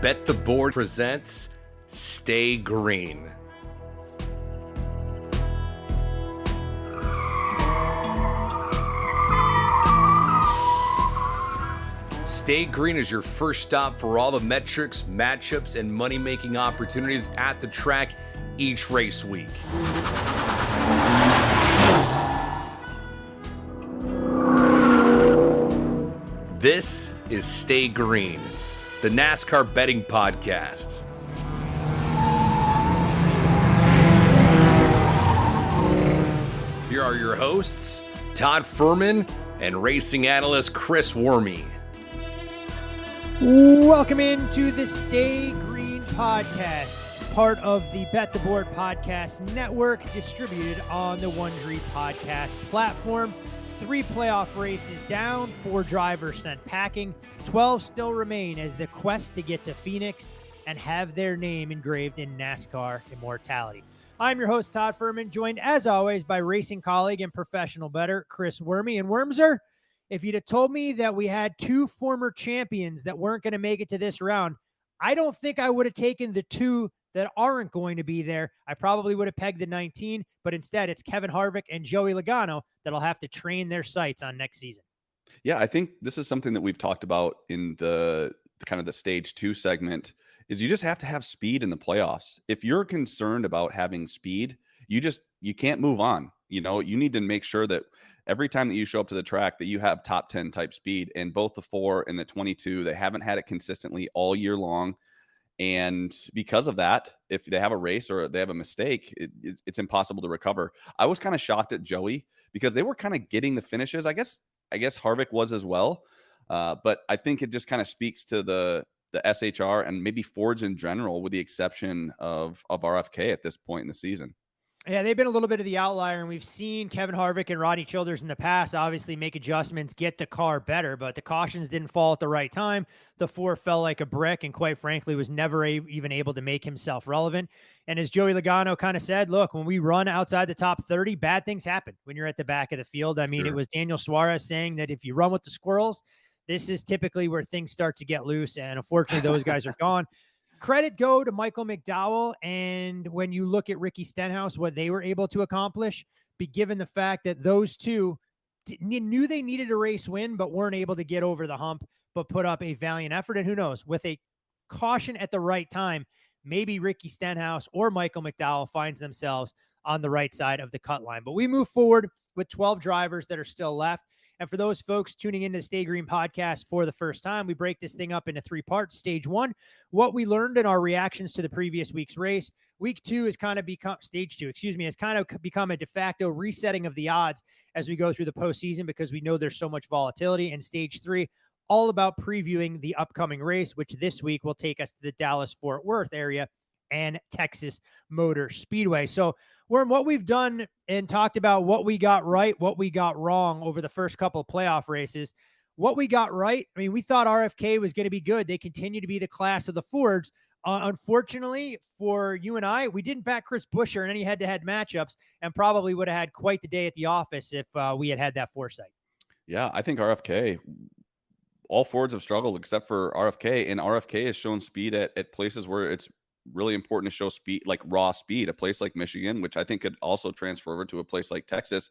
Bet the Board presents Stay Green. Stay Green is your first stop for all the metrics, matchups, and money-making opportunities at the track each race week. This is Stay Green, the NASCAR betting podcast. Here are your hosts, Todd Fuhrman and racing analyst Chris Wormy. Welcome into the Stay Green podcast, part of the Bet the Board podcast network, distributed on the Wondery podcast platform. 3 playoff races down, 4 drivers sent packing, 12 still remain as the quest to get to Phoenix and have their name engraved in NASCAR immortality. I'm your host, Todd Fuhrman, joined as always by racing colleague and professional bettor Chris Wormy. And Wormser, if you'd have told me that we had 2 former champions that weren't going to make it to this round, I don't think I would have taken the 2 that aren't going to be there. I probably would have pegged the 19, but instead it's Kevin Harvick and Joey Logano that'll have to train their sights on next season. Yeah, I think this is something that we've talked about in the kind of the stage 2 segment, is you just have to have speed in the playoffs. If you're concerned about having speed, you can't move on. You know, you need to make sure that every time that you show up to the track that you have top 10 type speed, and both the 4 and the 22, they haven't had it consistently all year long. And because of that, if they have a race or they have a mistake, it's impossible to recover. I was kind of shocked at Joey because they were kind of getting the finishes. I guess Harvick was as well. But I think it just kind of speaks to the SHR and maybe Fords in general, with the exception of RFK at this point in the season. Yeah, they've been a little bit of the outlier, and we've seen Kevin Harvick and Rodney Childers in the past obviously make adjustments, get the car better, but the cautions didn't fall at the right time. The 4 fell like a brick, and quite frankly, was never even able to make himself relevant. And as Joey Logano kind of said, look, when we run outside the top 30, bad things happen when you're at the back of the field. I mean, It was Daniel Suarez saying that if you run with the squirrels, this is typically where things start to get loose, and unfortunately, those guys are gone. Credit go to Michael McDowell, and when you look at Ricky Stenhouse, what they were able to accomplish, be given the fact that those 2 knew they needed a race win, but weren't able to get over the hump, but put up a valiant effort. And who knows, with a caution at the right time, maybe Ricky Stenhouse or Michael McDowell finds themselves on the right side of the cut line. But we move forward with 12 drivers that are still left. And for those folks tuning into the Stay Green podcast for the first time, we break this thing up into 3 parts. Stage 1, what we learned in our reactions to the previous week's race. Week 2 has kind of become has kind of become a de facto resetting of the odds as we go through the postseason, because we know there's so much volatility. And stage 3, all about previewing the upcoming race, which this week will take us to the Dallas-Fort Worth area and Texas Motor Speedway. So Worm, what we've done and talked about what we got right, what we got wrong over the first couple of playoff races. What we got right, I mean, we thought RFK was going to be good. They continue to be the class of the Fords. Unfortunately for you and I, we didn't back Chris Buescher in any head-to-head matchups, and probably would have had quite the day at the office if we had that foresight. Yeah, I think RFK, all Fords have struggled except for RFK, and RFK has shown speed at places where it's really important to show speed, like raw speed. A place like Michigan, which I think could also transfer over to a place like Texas.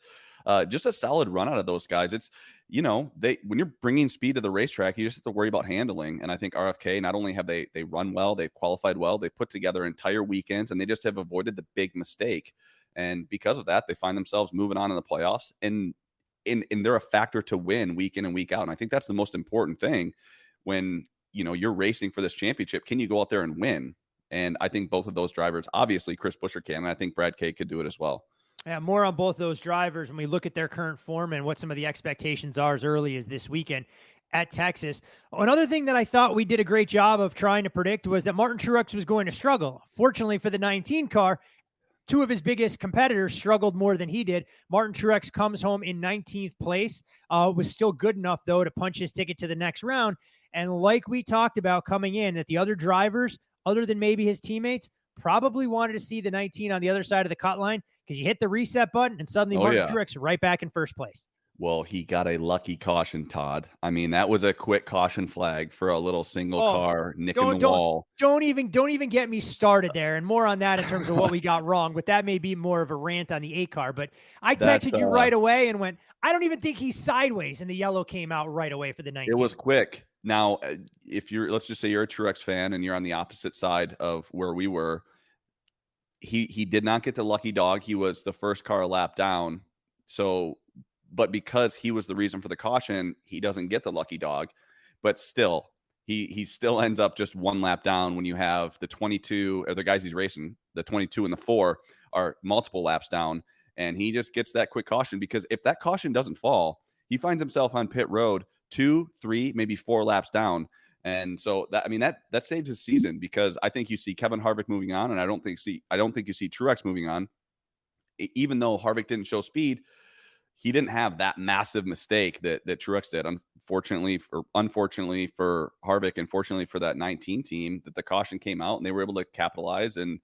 Just a solid run out of those guys. It's, when you're bringing speed to the racetrack, you just have to worry about handling. And I think RFK, not only have they run well, they've qualified well, they've put together entire weekends, and they just have avoided the big mistake. And because of that, they find themselves moving on in the playoffs, and they're a factor to win week in and week out. And I think that's the most important thing when, you're racing for this championship. Can you go out there and win? And I think both of those drivers, obviously Chris Buescher can, and I think Brad Kay could do it as well. Yeah, more on both those drivers when we look at their current form and what some of the expectations are as early as this weekend at Texas. Another thing that I thought we did a great job of trying to predict was that Martin Truex was going to struggle. Fortunately for the 19 car, 2 of his biggest competitors struggled more than he did. Martin Truex comes home in 19th place, was still good enough, though, to punch his ticket to the next round. And like we talked about coming in, that the other drivers, other than maybe his teammates, probably wanted to see the 19 on the other side of the cut line, because you hit the reset button and suddenly Martin Truex right back in first place. Well, he got a lucky caution, Todd. I mean, that was a quick caution flag for a little single Oh, car nicking the don't don't wall. don't even get me started there, and more on that in terms of what we got wrong. But that may be more of a rant on the 8 car. But I That's texted you right away and went, I don't even think he's sideways, and the yellow came out right away for the 19. It was quick. Now, if you're, let's just say you're a Truex fan and you're on the opposite side of where we were, he did not get the lucky dog. He was the first car a lap down. So, but because he was the reason for the caution, he doesn't get the lucky dog. But still, he still ends up just one lap down when you have the 22 or the guys he's racing, the 22 and the 4 are multiple laps down, and he just gets that quick caution because if that caution doesn't fall, he finds himself on pit road 2, 3, maybe 4 laps down. And so that, I mean, that saves his season because I think you see Kevin Harvick moving on, and I don't think you see Truex moving on. Even though Harvick didn't show speed, he didn't have that massive mistake that Truex did. Unfortunately for Harvick, and fortunately for that 19 team, that the caution came out and they were able to capitalize and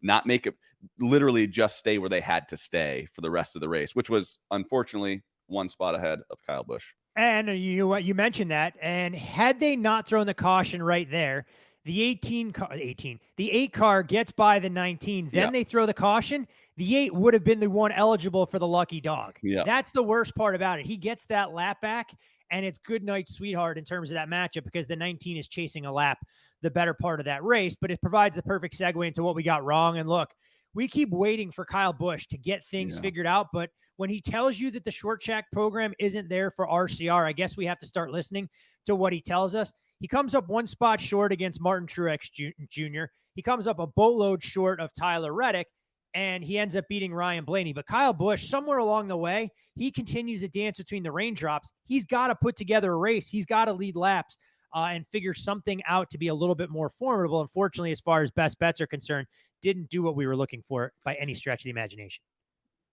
not make it, literally just stay where they had to stay for the rest of the race, which was unfortunately one spot ahead of Kyle Busch. And you mentioned that, and had they not thrown the caution right there, the 8 car gets by the 19, then they throw the caution. The 8 would have been the one eligible for the lucky dog. Yeah. That's the worst part about it. He gets that lap back, and it's good night, sweetheart, in terms of that matchup because the 19 is chasing a lap the better part of that race, but it provides the perfect segue into what we got wrong. And look, we keep waiting for Kyle Busch to get things figured out, but when he tells you that the short track program isn't there for RCR, I guess we have to start listening to what he tells us. He comes up one spot short against Martin Truex Jr. He comes up a boatload short of Tyler Reddick, and he ends up beating Ryan Blaney. But Kyle Busch, somewhere along the way, he continues to dance between the raindrops. He's got to put together a race. He's got to lead laps and figure something out to be a little bit more formidable. Unfortunately, as far as best bets are concerned, didn't do what we were looking for by any stretch of the imagination.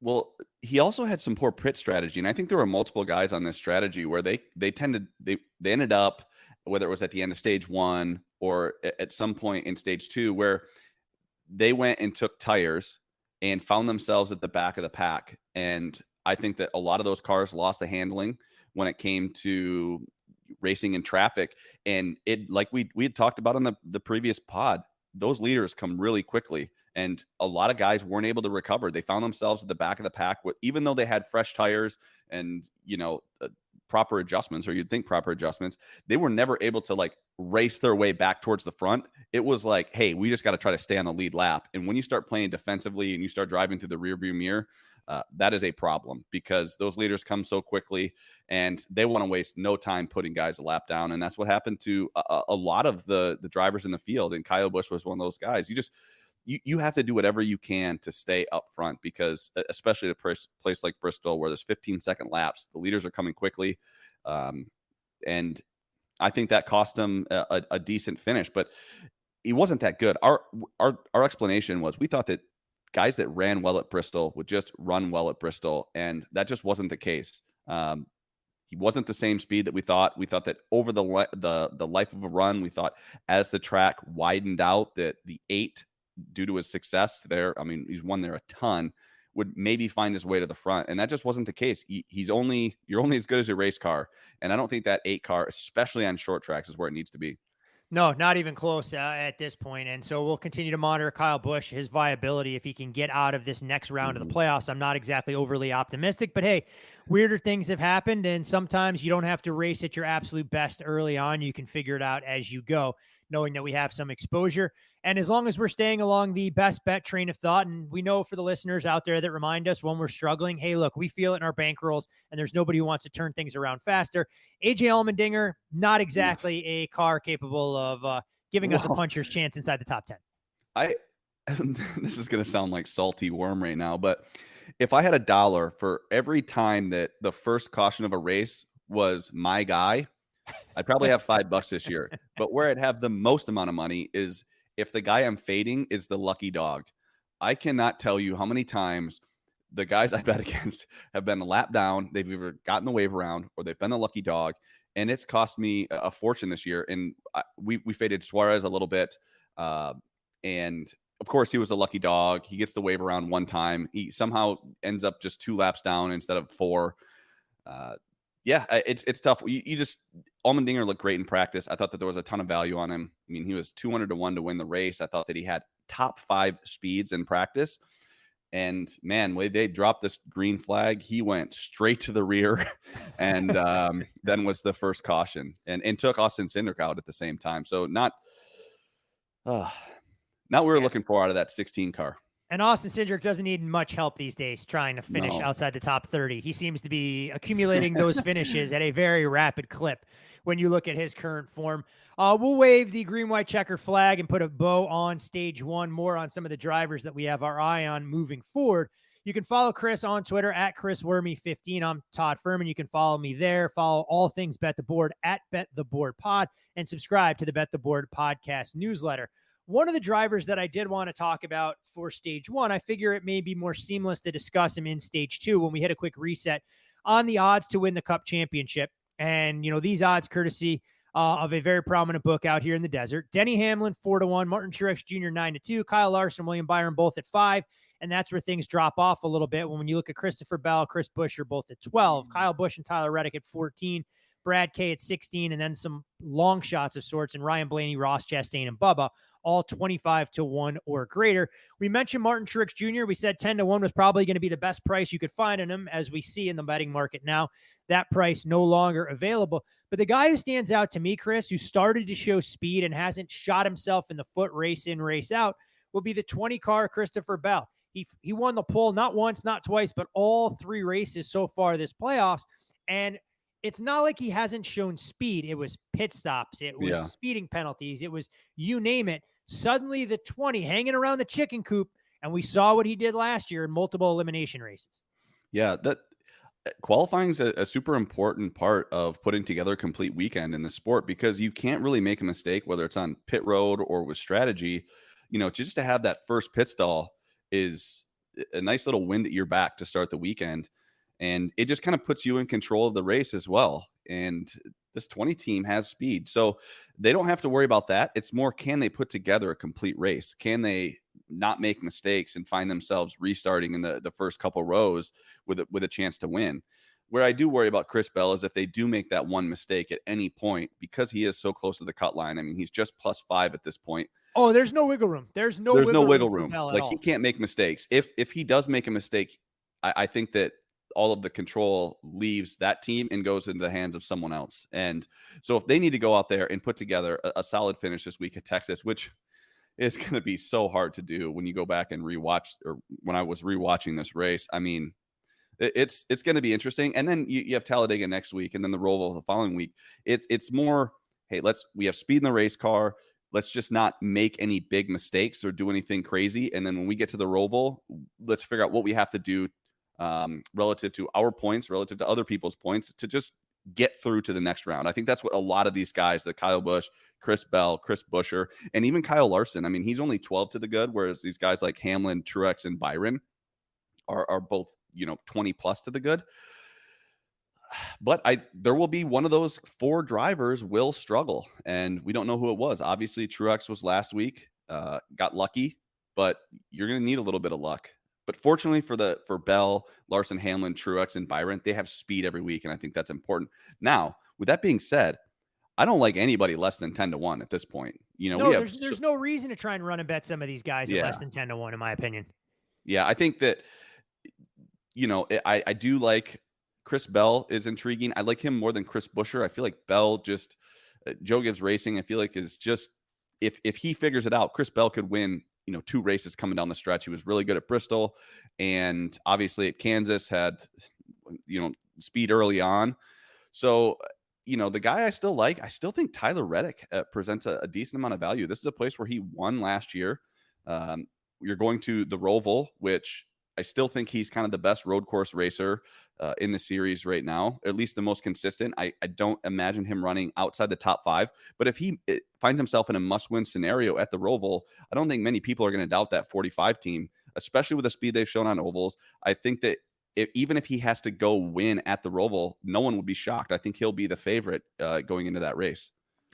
Well, he also had some poor pit strategy, and I think there were multiple guys on this strategy where they ended up, whether it was at the end of stage 1 or at some point in stage 2, where they went and took tires and found themselves at the back of the pack. And I think that a lot of those cars lost the handling when it came to racing in traffic. And it, like we had talked about on the previous pod, those leaders come really quickly. And a lot of guys weren't able to recover. They found themselves at the back of the pack, even though they had fresh tires and, proper adjustments, or you'd think proper adjustments, they were never able to like race their way back towards the front. It was like, hey, we just got to try to stay on the lead lap. And when you start playing defensively and you start driving through the rearview mirror, that is a problem because those leaders come so quickly and they want to waste no time putting guys a lap down. And that's what happened to a lot of the drivers in the field. And Kyle Busch was one of those guys. You have to do whatever you can to stay up front because especially at a place like Bristol where there's 15-second laps, the leaders are coming quickly. And I think that cost him a decent finish, but he wasn't that good. Our explanation was we thought that guys that ran well at Bristol would just run well at Bristol, and that just wasn't the case. He wasn't the same speed that we thought. We thought that over the life of a run, we thought as the track widened out that the 8, due to his success there, I mean, he's won there a ton, would maybe find his way to the front. And that just wasn't the case. You're only as good as your race car. And I don't think that 8 car, especially on short tracks, is where it needs to be. No, not even close at this point. And so we'll continue to monitor Kyle Busch, his viability, if he can get out of this next round of the playoffs. I'm not exactly overly optimistic, but hey, weirder things have happened. And sometimes you don't have to race at your absolute best early on. You can figure it out as you go, knowing that we have some exposure. And as long as we're staying along the best bet train of thought, and we know for the listeners out there that remind us when we're struggling, hey, look, we feel it in our bankrolls, and there's nobody who wants to turn things around faster. AJ Allmendinger, not exactly a car capable of giving us a puncher's chance inside the top 10. This is going to sound like salty worm right now, but if I had $1 for every time that the first caution of a race was my guy, I'd probably have $5 this year. But where I'd have the most amount of money is if the guy I'm fading is the lucky dog. I cannot tell you how many times the guys I bet against have been a lap down. They've either gotten the wave around or they've been the lucky dog. And it's cost me a fortune this year. And we faded Suarez a little bit. And of course, he was a lucky dog. He gets the wave around one time. He somehow ends up just 2 laps down instead of 4. Yeah, it's tough. You just Allmendinger looked great in practice. I thought that there was a ton of value on him. I mean, he was 200-1 to win the race. I thought that he had top 5 speeds in practice. And man, when they dropped this green flag, he went straight to the rear, and then was the first caution, and took Austin Cindric out at the same time. So not what we were looking for out of that 16 car. And Austin Cindric doesn't need much help these days trying to finish outside the top 30. He seems to be accumulating those finishes at a very rapid clip when you look at his current form. We'll wave the green-white checker flag and put a bow on stage 1, more on some of the drivers that we have our eye on moving forward. You can follow Chris on Twitter at ChrisWormy15. I'm Todd Furman. You can follow me there. Follow all things Bet the Board at Bet the Board Pod, and subscribe to the Bet the Board podcast newsletter. One of the drivers that I did want to talk about for stage 1, I figure it may be more seamless to discuss him in stage 2 when we hit a quick reset on the odds to win the Cup Championship. And, these odds courtesy of a very prominent book out here in the desert. Denny Hamlin, 4-1, Martin Truex Jr., 9-2, Kyle Larson, William Byron, both at 5. And that's where things drop off a little bit when you look at Christopher Bell, Chris Buescher, both at 12, Kyle Busch and Tyler Reddick at 14, Brad Kay at 16, and then some long shots of sorts, and Ryan Blaney, Ross Chastain, and Bubba, all 25-1 or greater. We mentioned Martin Truex Jr. We said 10-1 was probably going to be the best price you could find on him, as we see in the betting market now. That price no longer available. But the guy who stands out to me, Chris, who started to show speed and hasn't shot himself in the foot race in, race out, will be the 20-car Christopher Bell. He won the pole not once, not twice, but all 3 races so far this playoffs. And it's not like he hasn't shown speed. It was pit stops. It was speeding penalties. It was you name it. Suddenly the 20 hanging around the chicken coop, and we saw what he did last year in multiple elimination races. Yeah, that qualifying is a super important part of putting together a complete weekend in the sport, because you can't really make a mistake, whether it's on pit road or with strategy. Just to have that first pit stall is a nice little wind at your back to start the weekend. And it just kind of puts you in control of the race as well. And this 20 team has speed, so they don't have to worry about that. It's more, can they put together a complete race? Can they not make mistakes and find themselves restarting in the first couple rows with a chance to win? Where I do worry about Chris Bell is if they do make that one mistake at any point, because he is so close to the cut line. I mean, he's just +5 at this point. Oh, there's no wiggle room. There's no wiggle room. Like, he can't make mistakes. If he does make a mistake, I think that all of the control leaves that team and goes into the hands of someone else. And so if they need to go out there and put together a solid finish this week at Texas, which is going to be so hard to do when you go back and rewatch, or when I was rewatching this race, I mean, it's going to be interesting. And then you have Talladega next week, and then the Roval the following week. It's more, hey, we have speed in the race car. Let's just not make any big mistakes or do anything crazy. And then when we get to the Roval, let's figure out what we have to do relative to our points, relative to other people's points, to just get through to the next round. I think that's what a lot of these guys, the Kyle Busch, Chris Bell, Chris Buescher, and even Kyle Larson, I mean, he's only 12 to the good, whereas these guys like Hamlin, Truex, and Byron are both, 20 plus to the good. But there will be one of those 4 drivers will struggle, and we don't know who it was. Obviously, Truex was last week, got lucky, but you're going to need a little bit of luck. But fortunately for Bell, Larson, Hamlin, Truex, and Byron, they have speed every week, and I think that's important. Now, with that being said, I don't like anybody less than 10-1 at this point. There's no reason to try and run and bet some of these guys at less than 10-1, in my opinion. Yeah, I think that, I do like Chris Bell is intriguing. I like him more than Chris Buescher. I feel like Bell just Joe Gibbs Racing, I feel like, is just, if he figures it out, Chris Bell could win 2 races coming down the stretch. He was really good at Bristol, and obviously at Kansas had, speed early on. So, the guy I still like, I still think Tyler Reddick presents a decent amount of value. This is a place where he won last year. You're going to the Roval, which I still think he's kind of the best road course racer in the series right now, at least the most consistent. I don't imagine him running outside the top 5, but if he finds himself in a must-win scenario at the Roval, I don't think many people are going to doubt that 45 team, especially with the speed they've shown on ovals. I think that even if he has to go win at the Roval, no one would be shocked. I think he'll be the favorite going into that race.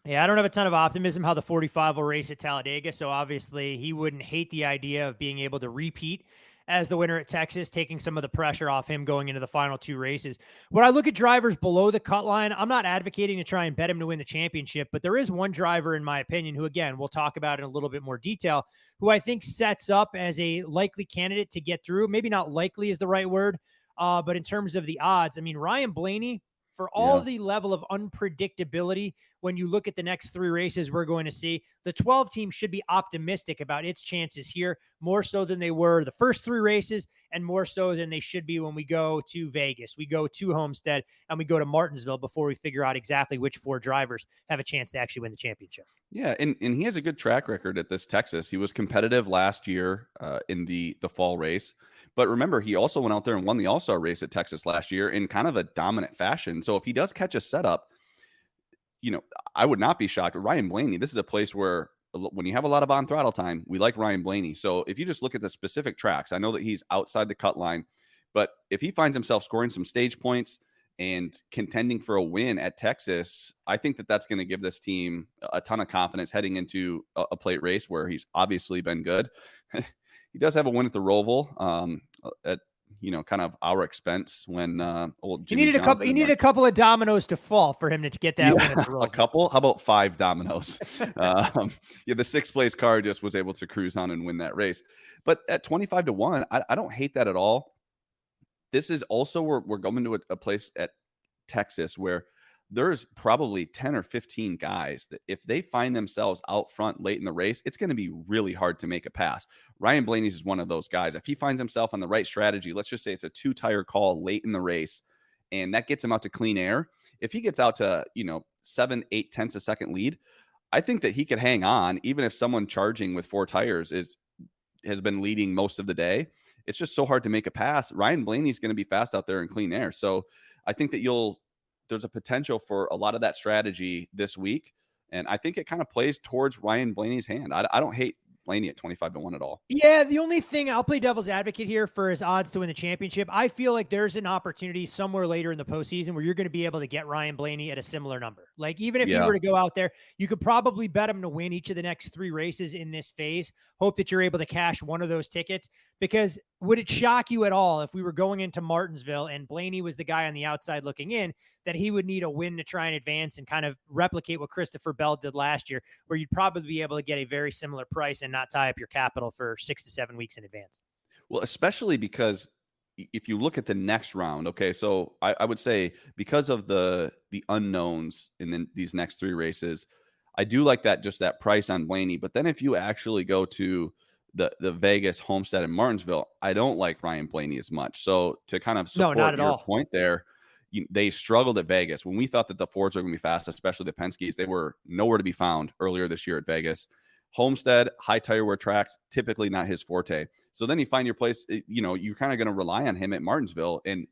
Yeah, I don't have a ton of optimism how the 45 will race at Talladega, so obviously he wouldn't hate the idea of being able to repeat as the winner at Texas, taking some of the pressure off him going into the final 2 races. When I look at drivers below the cut line, I'm not advocating to try and bet him to win the championship, but there is one driver, in my opinion, who, again, we'll talk about in a little bit more detail, who I think sets up as a likely candidate to get through. Maybe not likely is the right word, but in terms of the odds, I mean, Ryan Blaney, for all the level of unpredictability, when you look at the next 3 races we're going to see, the 12 team should be optimistic about its chances here, more so than they were the first 3 races and more so than they should be when we go to Vegas, we go to Homestead, and we go to Martinsville before we figure out exactly which 4 drivers have a chance to actually win the championship. Yeah, and he has a good track record at this Texas. He was competitive last year in the fall race. But remember, he also went out there and won the All-Star race at Texas last year in kind of a dominant fashion. So if he does catch a setup, I would not be shocked. Ryan Blaney, this is a place where when you have a lot of on throttle time, we like Ryan Blaney. So if you just look at the specific tracks, I know that he's outside the cut line, but if he finds himself scoring some stage points and contending for a win at Texas, I think that that's going to give this team a ton of confidence heading into a plate race where he's obviously been good. He does have a win at the Roval at kind of our expense when old Jimmy he needed a couple of dominoes to fall for him to get that win at the Roval. A couple? How about 5 dominoes? The 6th place car just was able to cruise on and win that race. But at 25-1, I don't hate that at all. This is also where we're going to a place at Texas where there's probably 10 or 15 guys that if they find themselves out front late in the race, it's going to be really hard to make a pass. Ryan Blaney's is one of those guys. If he finds himself on the right strategy, let's just say it's a 2-tire call late in the race, and that gets him out to clean air. If he gets out to, 7, 8 tenths a second lead, I think that he could hang on, even if someone charging with 4 tires has been leading most of the day. It's just so hard to make a pass. Ryan Blaney's going to be fast out there in clean air. So I think that there's a potential for a lot of that strategy this week. And I think it kind of plays towards Ryan Blaney's hand. I don't hate Blaney at 25-1 at all. Yeah, the only thing, I'll play devil's advocate here for his odds to win the championship. I feel like there's an opportunity somewhere later in the postseason where you're going to be able to get Ryan Blaney at a similar number. Like, even if you were to go out there, you could probably bet him to win each of the next 3 races in this phase. Hope that you're able to cash one of those tickets, because would it shock you at all if we were going into Martinsville and Blaney was the guy on the outside looking in, that he would need a win to try and advance and kind of replicate what Christopher Bell did last year, where you'd probably be able to get a very similar price and not tie up your capital for 6 to 7 weeks in advance? Well, especially because if you look at the next round, okay, so I would say because of the unknowns in these next 3 races, I do like that price on Blaney. But then if you actually go to the Vegas, Homestead, and Martinsville, I don't like Ryan Blaney as much. So to kind of support your point there, they struggled at Vegas. When we thought that the Fords were going to be fast, especially the Penske's, they were nowhere to be found earlier this year at Vegas. Homestead, high tire wear tracks, typically not his forte. So then you find your place, you're kind of going to rely on him at Martinsville. And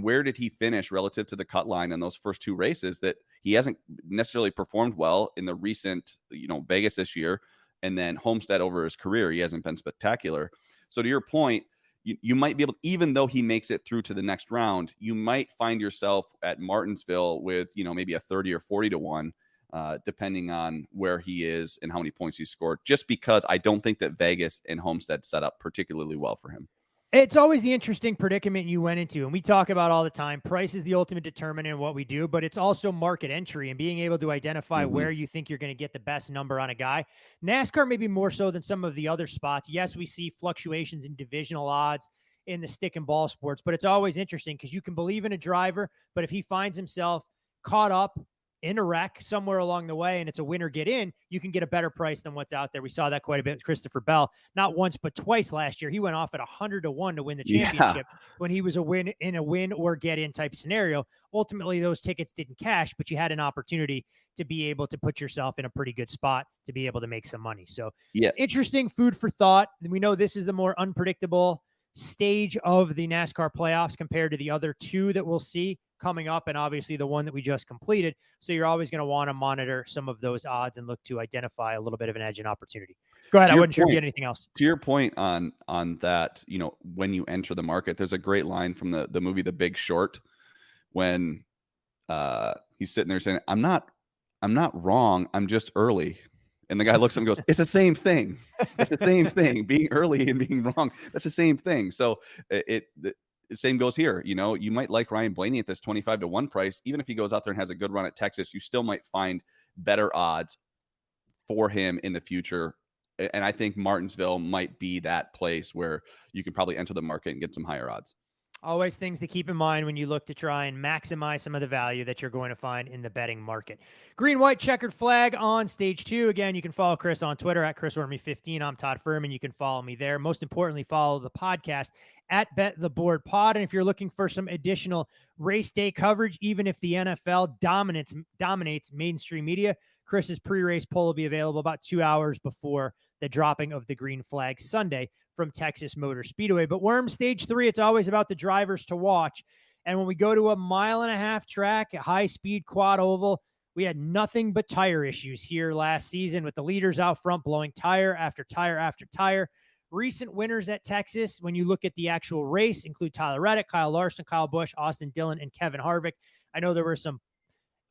where did he finish relative to the cut line in those first 2 races that he hasn't necessarily performed well in the recent, Vegas this year, and then Homestead over his career, he hasn't been spectacular. So to your point, you might be able, even though he makes it through to the next round, you might find yourself at Martinsville with, maybe a 30 or 40-1, depending on where he is and how many points he scored, just because I don't think that Vegas and Homestead set up particularly well for him. It's always the interesting predicament you went into, and we talk about all the time. Price is the ultimate determinant in what we do, but it's also market entry and being able to identify where you think you're going to get the best number on a guy. NASCAR maybe more so than some of the other spots. Yes, we see fluctuations in divisional odds in the stick and ball sports, but it's always interesting because you can believe in a driver, but if he finds himself caught up in a wreck somewhere along the way and it's a winner get in, you can get a better price than what's out there. We saw that quite a bit with Christopher Bell, not once but twice last year. He went off at 100-1 to win the championship when he was a win or get in type scenario. Ultimately, those tickets didn't cash, but you had an opportunity to be able to put yourself in a pretty good spot to be able to make some money. So interesting food for thought. We know this is the more unpredictable stage of the NASCAR playoffs compared to the other 2 that we'll see coming up, and obviously the one that we just completed. So you're always going to want to monitor some of those odds and look to identify a little bit of an edge and opportunity. Go ahead. I wasn't sure if you had anything else. To your point on that, when you enter the market, there's a great line from the movie The Big Short when he's sitting there saying, I'm not wrong. I'm just early. And the guy looks at him and goes, it's the same thing. It's the same thing. Being early and being wrong. That's the same thing. So the same goes here. You know, you might like Ryan Blaney at this 25-1 price. Even if he goes out there and has a good run at Texas, you still might find better odds for him in the future. And I think Martinsville might be that place where you can probably enter the market and get some higher odds. Always things to keep in mind when you look to try and maximize some of the value that you're going to find in the betting market. Green, white, checkered flag on stage 2. Again, you can follow Chris on Twitter at ChrisWormy15. I'm Todd Furman. You can follow me there. Most importantly, follow the podcast at Bet the Board Pod. And if you're looking for some additional race day coverage, even if the NFL dominates mainstream media, Chris's pre-race poll will be available about 2 hours before the dropping of the green flag Sunday from Texas Motor Speedway. But Worm stage 3, it's always about the drivers to watch. And when we go to a 1.5-mile track, a high-speed quad oval, we had nothing but tire issues here last season with the leaders out front blowing tire after tire after tire. Recent winners at Texas, when you look at the actual race, include Tyler Reddick, Kyle Larson, Kyle Busch, Austin Dillon, and Kevin Harvick. I know there were some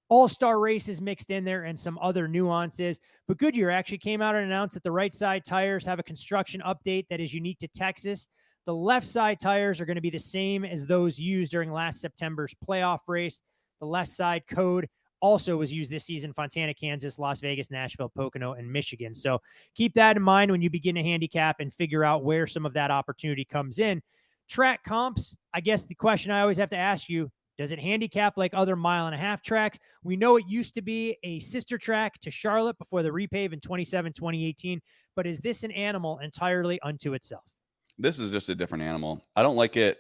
all-star races mixed in there and some other nuances, but Goodyear actually came out and announced that the right side tires have a construction update that is unique to Texas. The left side tires are going to be the same as those used during last September's playoff race. The left side code also was used this season: Fontana, Kansas, Las Vegas, Nashville, Pocono, and Michigan. So keep that in mind when you begin to handicap and figure out where some of that opportunity comes in. Track comps, I guess the question I always have to ask you, does it handicap like other 1.5-mile tracks? We know it used to be a sister track to Charlotte before the repave in 2018, but is this an animal entirely unto itself? This is just a different animal. I don't like it,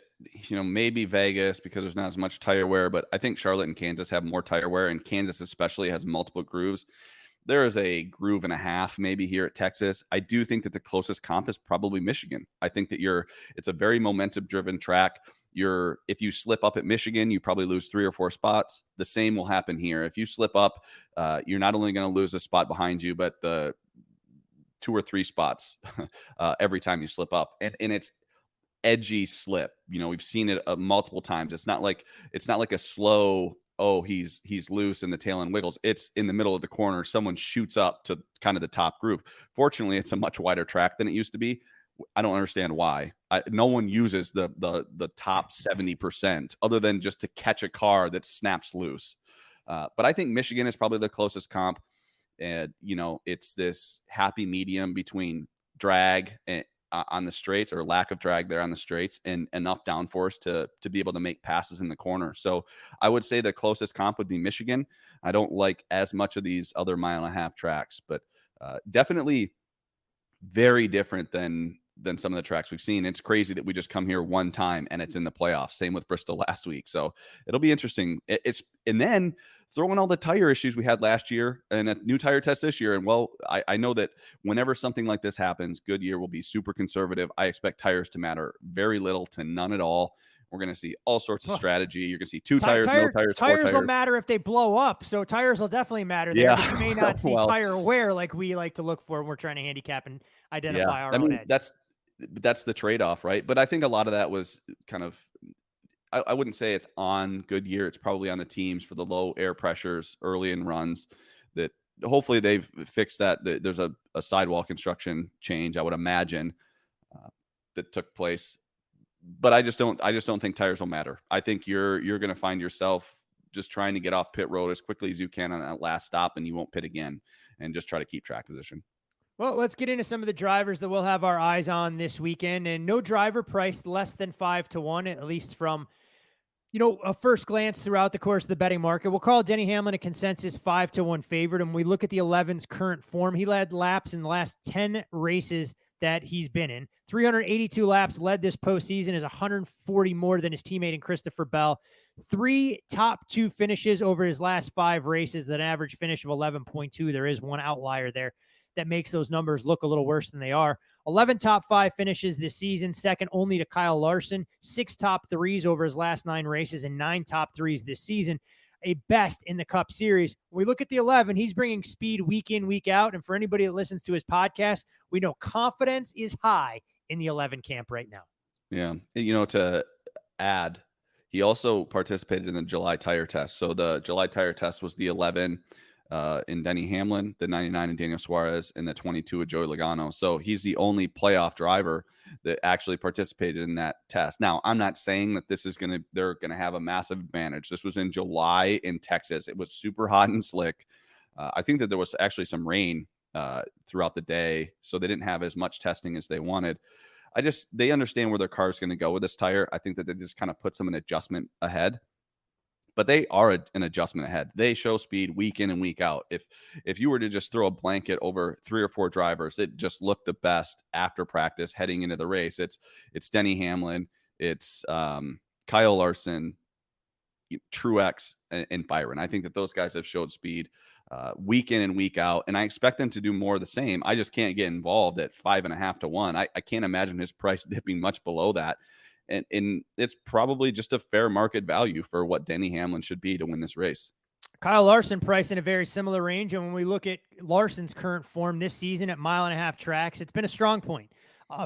maybe Vegas because there's not as much tire wear, but I think Charlotte and Kansas have more tire wear, and Kansas especially has multiple grooves. There is a groove and a half maybe here at Texas. I do think that the closest comp is probably Michigan. I think that it's a very momentum-driven track. If you slip up at Michigan, you probably lose 3 or 4 spots. The same will happen here. If you slip up, you're not only going to lose a spot behind you, but the 2 or 3 spots every time you slip up. And it's edgy slip. We've seen it multiple times. It's not like a slow, he's loose and the tail end wiggles. It's in the middle of the corner. Someone shoots up to kind of the top groove. Fortunately, it's a much wider track than it used to be. I don't understand why. No one uses the top 70% other than just to catch a car that snaps loose. But I think Michigan is probably the closest comp. And, it's this happy medium between drag on the straights, or lack of drag there on the straights, and enough downforce to be able to make passes in the corner. So I would say the closest comp would be Michigan. I don't like as much of these other 1.5-mile tracks, but definitely very different than some of the tracks we've seen. It's crazy that we just come here one time and it's in the playoffs. Same with Bristol last week. So it'll be interesting. And then throw in all the tire issues we had last year and a new tire test this year. And I know that whenever something like this happens, Goodyear will be super conservative. I expect tires to matter very little to none at all. We're going to see all sorts of strategy. You're going to see 2 tires, no tires, 4 tires will matter if they blow up. So tires will definitely matter there. But you may not see tire wear like we like to look for when we're trying to handicap and identify our own edge. That's the trade-off, right? But I think a lot of that was kind of, I wouldn't say it's on Goodyear. It's probably on the teams for the low air pressures early in runs that hopefully they've fixed that. There's a sidewall construction change, I would imagine, that took place. But I just don't think tires will matter. I think you're going to find yourself just trying to get off pit road as quickly as you can on that last stop, and you won't pit again, and just try to keep track position. Well, let's get into some of the drivers that we'll have our eyes on this weekend, and no driver priced less than 5-1, at least from, a first glance throughout the course of the betting market. We'll call Denny Hamlin a consensus 5-1 favorite. And when we look at the 11's current form, he led laps in the last 10 races that he's been in. 382 laps led this postseason, is 140 more than his teammate in Christopher Bell. 3 top 2 finishes over his last 5 races, an average finish of 11.2. There is one outlier there that makes those numbers look a little worse than they are. 11 top 5 finishes this season, second only to Kyle Larson. 6 top 3s over his last 9 races and 9 top 3s this season, a best in the Cup Series. When we look at the 11, he's bringing speed week in, week out. And for anybody that listens to his podcast, we know confidence is high in the 11 camp right now. Yeah. To add, he also participated in the July tire test. So the July tire test was the 11. in Denny Hamlin, the 99 in Daniel Suarez, and the 22 of Joey Logano. So he's the only playoff driver that actually participated in that test. Now, I'm not saying that they're going to have a massive advantage. This was in July in Texas. It was super hot and slick. I think that there was actually some rain throughout the day, so they didn't have as much testing as they wanted. They understand where their car is going to go with this tire. I think that it just kind of puts them an adjustment ahead. But they are an adjustment ahead. They show speed week in and week out. If you were to just throw a blanket over 3 or 4 drivers, it just looked the best after practice heading into the race. It's Denny Hamlin, it's Kyle Larson, Truex, and Byron. I think that those guys have showed speed week in and week out, and I expect them to do more of the same. I just can't get involved at 5.5 to 1. I can't imagine his price dipping much below that. And it's probably just a fair market value for what Denny Hamlin should be to win this race. Kyle Larson priced in a very similar range. And when we look at Larson's current form this season at 1.5-mile tracks, it's been a strong point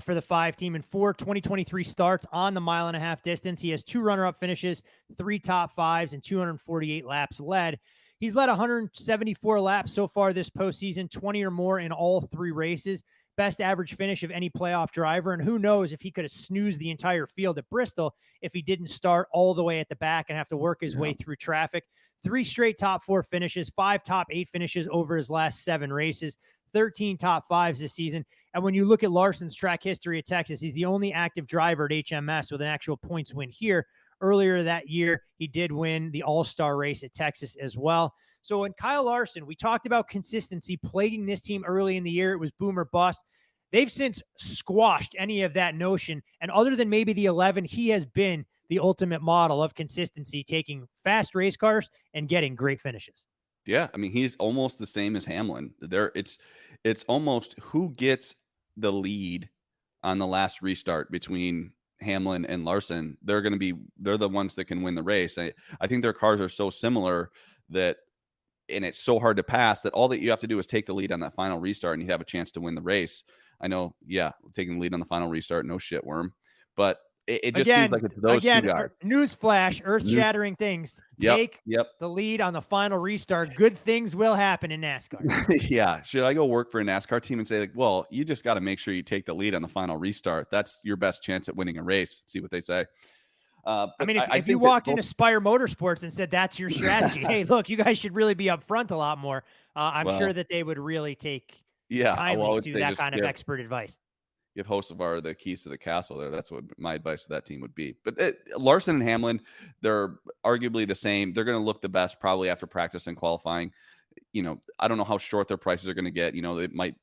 for the 5 team. In 4 2023 starts on the 1.5-mile distance, he has 2 runner-up finishes, 3 top 5s, and 248 laps led. He's led 174 laps so far this postseason, 20 or more in all 3 races. Best average finish of any playoff driver. And who knows if he could have snoozed the entire field at Bristol if he didn't start all the way at the back and have to work his way through traffic. 3 straight top 4 finishes, 5 top 8 finishes over his last 7 races, 13 top 5s this season. And when you look at Larson's track history at Texas, he's the only active driver at HMS with an actual points win here. Earlier that year, he did win the All-Star race at Texas as well. So in Kyle Larson, we talked about consistency plaguing this team early in the year. It was boom or bust. They've since squashed any of that notion. And other than maybe the 11, he has been the ultimate model of consistency, taking fast race cars and getting great finishes. Yeah, I mean, he's almost the same as Hamlin. It's almost who gets the lead on the last restart between Hamlin and Larson. They're the ones that can win the race. I think their cars are so similar and it's so hard to pass that all that you have to do is take the lead on that final restart and you'd have a chance to win the race. I know, taking the lead on the final restart, no shit, Worm. But it just seems like it's those 2 guys. Newsflash, earth-shattering things. Take the lead on the final restart. Good things will happen in NASCAR. Yeah. Should I go work for a NASCAR team and say, like, well, you just got to make sure you take the lead on the final restart. That's your best chance at winning a race. See what they say. I mean, if you walked into Spire Motorsports and said that's your strategy, hey, look, you guys should really be upfront a lot more. I'm sure that they would really take kindly to that kind of expert advice. Give Hocevar the keys to the castle there. That's what my advice to that team would be. But Larson and Hamlin, they're arguably the same. They're going to look the best probably after practice and qualifying. I don't know how short their prices are going to get.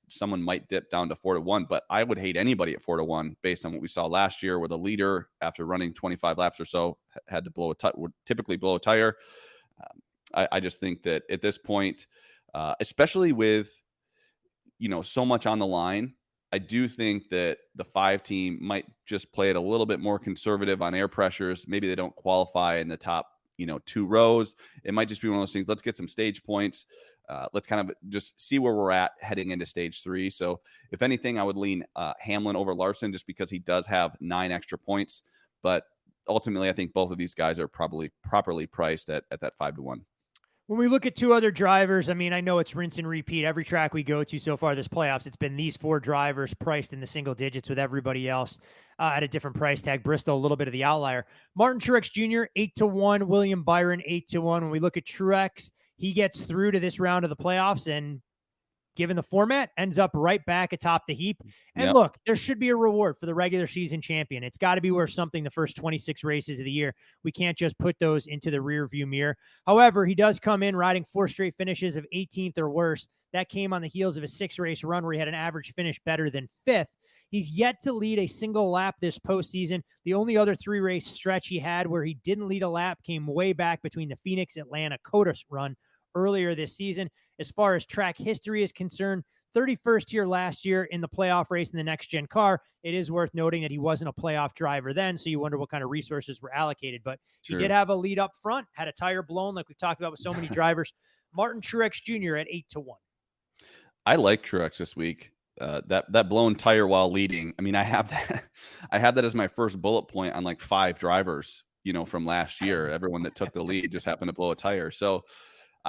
Someone might dip down to 4 to 1, but I would hate anybody at 4 to 1 based on what we saw last year, where the leader, after running 25 laps or so, had to would typically blow a tire. I just think that at this point, especially with so much on the line, I do think that the 5 team might just play it a little bit more conservative on air pressures. Maybe they don't qualify in the top 2 rows. It might just be one of those things. Let's get some stage points. Let's kind of just see where we're at heading into stage 3. So if anything, I would lean Hamlin over Larson just because he does have 9 extra points. But ultimately, I think both of these guys are probably properly priced at that 5 to 1. When we look at 2 other drivers, I mean, I know it's rinse and repeat. Every track we go to so far this playoffs, it's been these 4 drivers priced in the single digits with everybody else at a different price tag. Bristol, a little bit of the outlier. Martin Truex Jr., 8 to 1. William Byron, 8 to 1. When we look at Truex, he gets through to this round of the playoffs and, given the format, ends up right back atop the heap. And look, there should be a reward for the regular season champion. It's got to be worth something the first 26 races of the year. We can't just put those into the rear view mirror. However, he does come in riding 4 straight finishes of 18th or worse. That came on the heels of a 6-race run where he had an average finish better than 5th. He's yet to lead a single lap this postseason. The only other 3-race stretch he had where he didn't lead a lap came way back between the Phoenix, Atlanta, COTA run earlier this season. As far as track history is concerned, 31st here last year in the playoff race in the next-gen car. It is worth noting that he wasn't a playoff driver then, so you wonder what kind of resources were allocated. But he did have a lead up front, had a tire blown like we've talked about with so many drivers. Martin Truex Jr. at 8 to 1. I like Truex this week. That blown tire while leading. I mean, I have that as my first bullet point on like 5 drivers, from last year. Everyone that took the lead just happened to blow a tire. So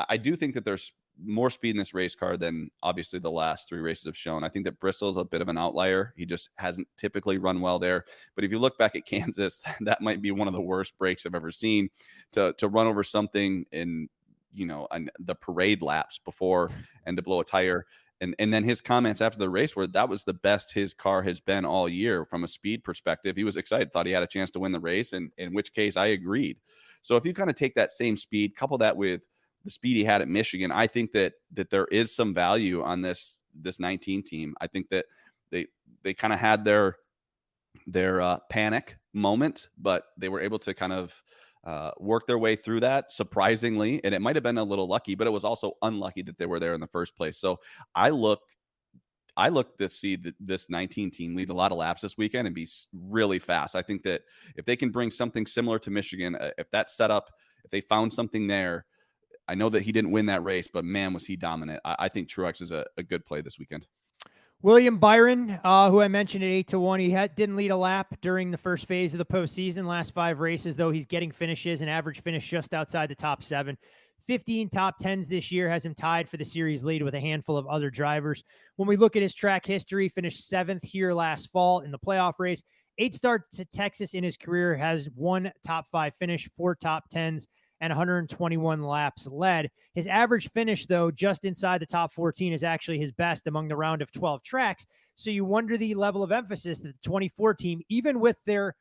I do think that there's more speed in this race car than obviously the last 3 races have shown. I think that Bristol is a bit of an outlier. He just hasn't typically run well there. But if you look back at Kansas, that might be one of the worst breaks I've ever seen, to run over something in, the parade laps before and to blow a tire. And then his comments after the race were that was the best his car has been all year from a speed perspective. He was excited, thought he had a chance to win the race, and in which case I agreed. So if you kind of take that same speed, couple that with the speed he had at Michigan, I think that there is some value on this 19 team. I think that they kind of had their panic moment, but they were able to kind of work their way through that surprisingly. And it might have been a little lucky, but it was also unlucky that they were there in the first place. So I look to see this 19 team lead a lot of laps this weekend and be really fast. I think that if they can bring something similar to Michigan, if that setup, if they found something there, I know that he didn't win that race, but man, was he dominant. I think Truex is a good play this weekend. William Byron, who I mentioned at 8-1, he didn't lead a lap during the first phase of the postseason. Last 5 races, though, he's getting finishes, an average finish just outside the top 7. 15 top 10s this year has him tied for the series lead with a handful of other drivers. When we look at his track history, finished 7th here last fall in the playoff race. 8 starts at Texas in his career, has 1 top 5 finish, 4 top 10s, and 121 laps led. His average finish, though, just inside the top 14 is actually his best among the round of 12 tracks. So you wonder the level of emphasis that the 24 team, even with their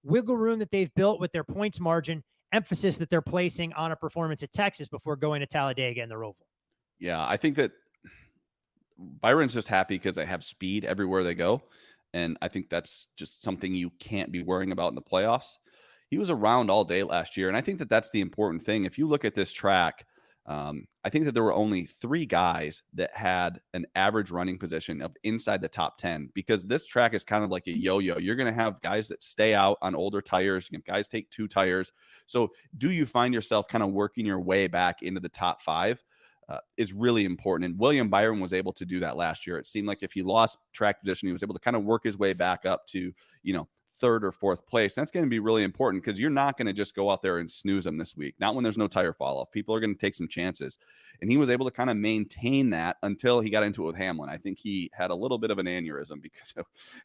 wiggle room that they've built with their points margin, emphasis that they're placing on a performance at Texas before going to Talladega and the Roval. Yeah, I think that Byron's just happy because they have speed everywhere they go. And I think that's just something you can't be worrying about in the playoffs. He was around all day last year. And I think that that's the important thing. If you look at this track, I think that there were only 3 guys that had an average running position of inside the top 10, because this track is kind of like a yo-yo. You're going to have guys that stay out on older tires. You have guys take 2 tires. So do you find yourself kind of working your way back into the top 5? Is really important. And William Byron was able to do that last year. It seemed like if he lost track position, he was able to kind of work his way back up to, 3rd or 4th place. That's going to be really important because you're not going to just go out there and snooze them this week. Not when there's no tire fall off. People are going to take some chances. And he was able to kind of maintain that until he got into it with Hamlin. I think he had a little bit of an aneurysm because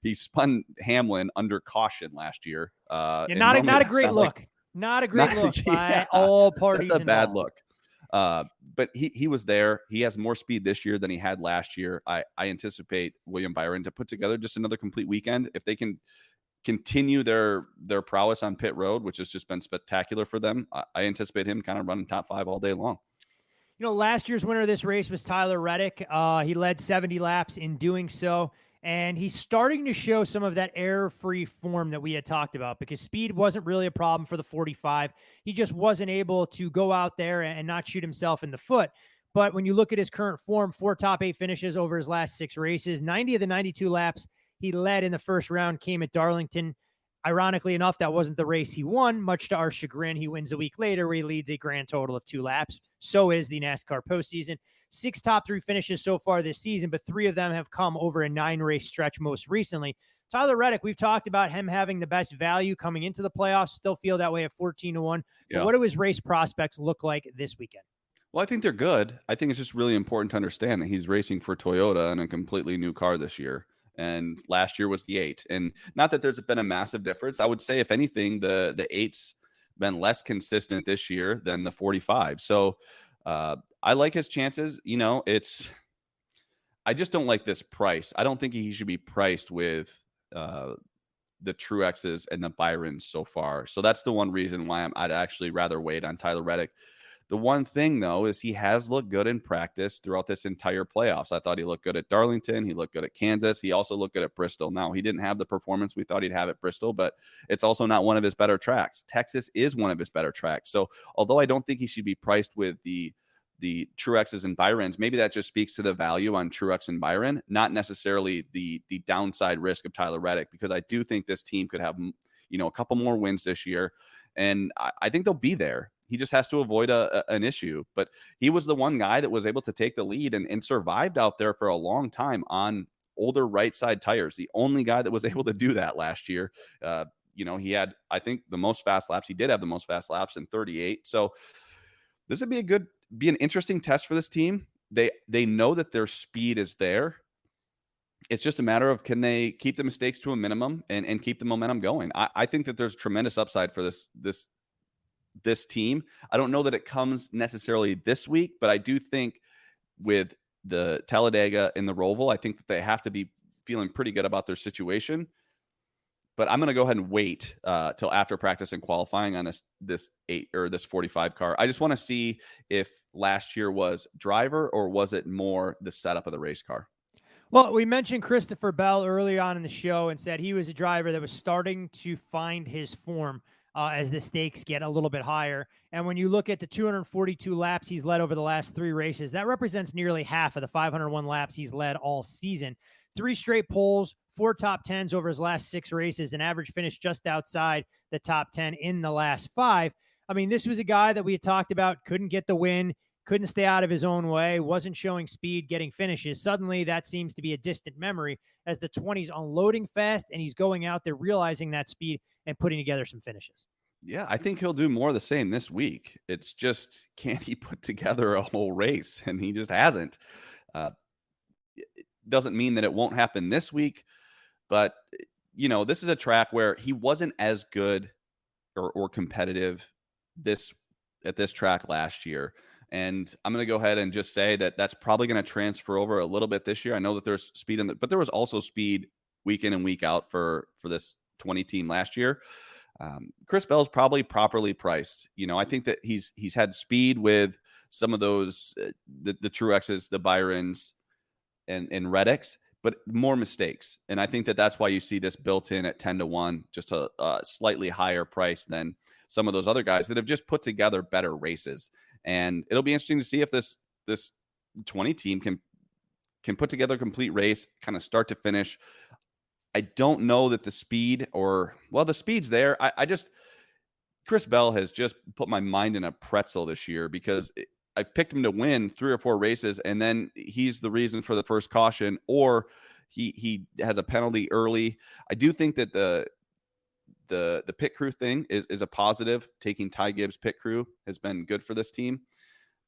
he spun Hamlin under caution last year. Not a great look. Not a great look by all parties. That's a bad look. But he was there. He has more speed this year than he had last year. I anticipate William Byron to put together just another complete weekend. If they can continue their prowess on pit road, which has just been spectacular for them, I anticipate him kind of running top 5 all day long. Last year's winner of this race was Tyler Reddick. He led 70 laps in doing so. And he's starting to show some of that error-free form that we had talked about, because speed wasn't really a problem for the 45. He just wasn't able to go out there and not shoot himself in the foot. But when you look at his current form, 4 top 8 finishes over his last 6 races, 90 of the 92 laps he led in the first round came at Darlington. Ironically enough, that wasn't the race he won. Much to our chagrin, he wins a week later where he leads a grand total of 2 laps. So is the NASCAR postseason. 6 top 3 finishes so far this season, but 3 of them have come over a 9-race stretch most recently. Tyler Reddick, we've talked about him having the best value coming into the playoffs. Still feel that way at 14-1. Yeah. But what do his race prospects look like this weekend? Well, I think they're good. I think it's just really important to understand that he's racing for Toyota in a completely new car this year. And last year was the 8. And not that there's been a massive difference. I would say, if anything, the 8's been less consistent this year than the 45. So I like his chances. I just don't like this price. I don't think he should be priced with the Truexes and the Byrons so far. So that's the one reason why I'd actually rather wait on Tyler Reddick. The one thing, though, is he has looked good in practice throughout this entire playoffs. I thought he looked good at Darlington. He looked good at Kansas. He also looked good at Bristol. Now, he didn't have the performance we thought he'd have at Bristol, but it's also not one of his better tracks. Texas is one of his better tracks. So although I don't think he should be priced with the Truexes and Byrons, maybe that just speaks to the value on Truex and Byron, not necessarily the downside risk of Tyler Reddick, because I do think this team could have, a couple more wins this year. And I think they'll be there. He just has to avoid an issue. But he was the one guy that was able to take the lead and survived out there for a long time on older right side tires. The only guy that was able to do that last year. He had, I think, the most fast laps. He did have the most fast laps in 38. So this would be a good be an interesting test for this team. They know that their speed is there. It's just a matter of, can they keep the mistakes to a minimum and keep the momentum going? I think that there's tremendous upside for this team. I don't know that it comes necessarily this week, but I do think with the Talladega and the Roval, I think that they have to be feeling pretty good about their situation. But I'm going to go ahead and wait till after practice and qualifying on this 8 or this 45 car. I just want to see if last year was driver or was it more the setup of the race car. Well, we mentioned Christopher Bell early on in the show and said he was a driver that was starting to find his form as the stakes get a little bit higher. And when you look at the 242 laps he's led over the last 3 races, that represents nearly half of the 501 laps he's led all season. 3 straight poles, 4 top 10s over his last 6 races, an average finish just outside the top 10 in the last 5. I mean, this was a guy that we had talked about, couldn't get the win, couldn't stay out of his own way, wasn't showing speed, getting finishes. Suddenly, that seems to be a distant memory as the 20's unloading fast, and he's going out there realizing that speed and putting together some finishes. Yeah, I think he'll do more of the same this week. It's just, can he put together a whole race? And he just hasn't. It doesn't mean that it won't happen this week, but, this is a track where he wasn't as good or competitive at this track last year. And I'm going to go ahead and just say that that's probably going to transfer over a little bit this year. I know that there's speed but there was also speed week in and week out for this 20 team last year. Chris Bell's probably properly priced. I think that he's had speed with some of those, the Truexes, the Byrons and Reddicks, but more mistakes. And I think that that's why you see this built in at 10-1, just a slightly higher price than some of those other guys that have just put together better races. And it'll be interesting to see if this 20 team can put together a complete race, kind of start to finish. I don't know that the speed the speed's there. Chris Bell has just put my mind in a pretzel this year because I've picked him to win 3 or 4 races, and then he's the reason for the first caution, or he has a penalty early. I do think that the pit crew thing is a positive. Taking Ty Gibbs' pit crew has been good for this team,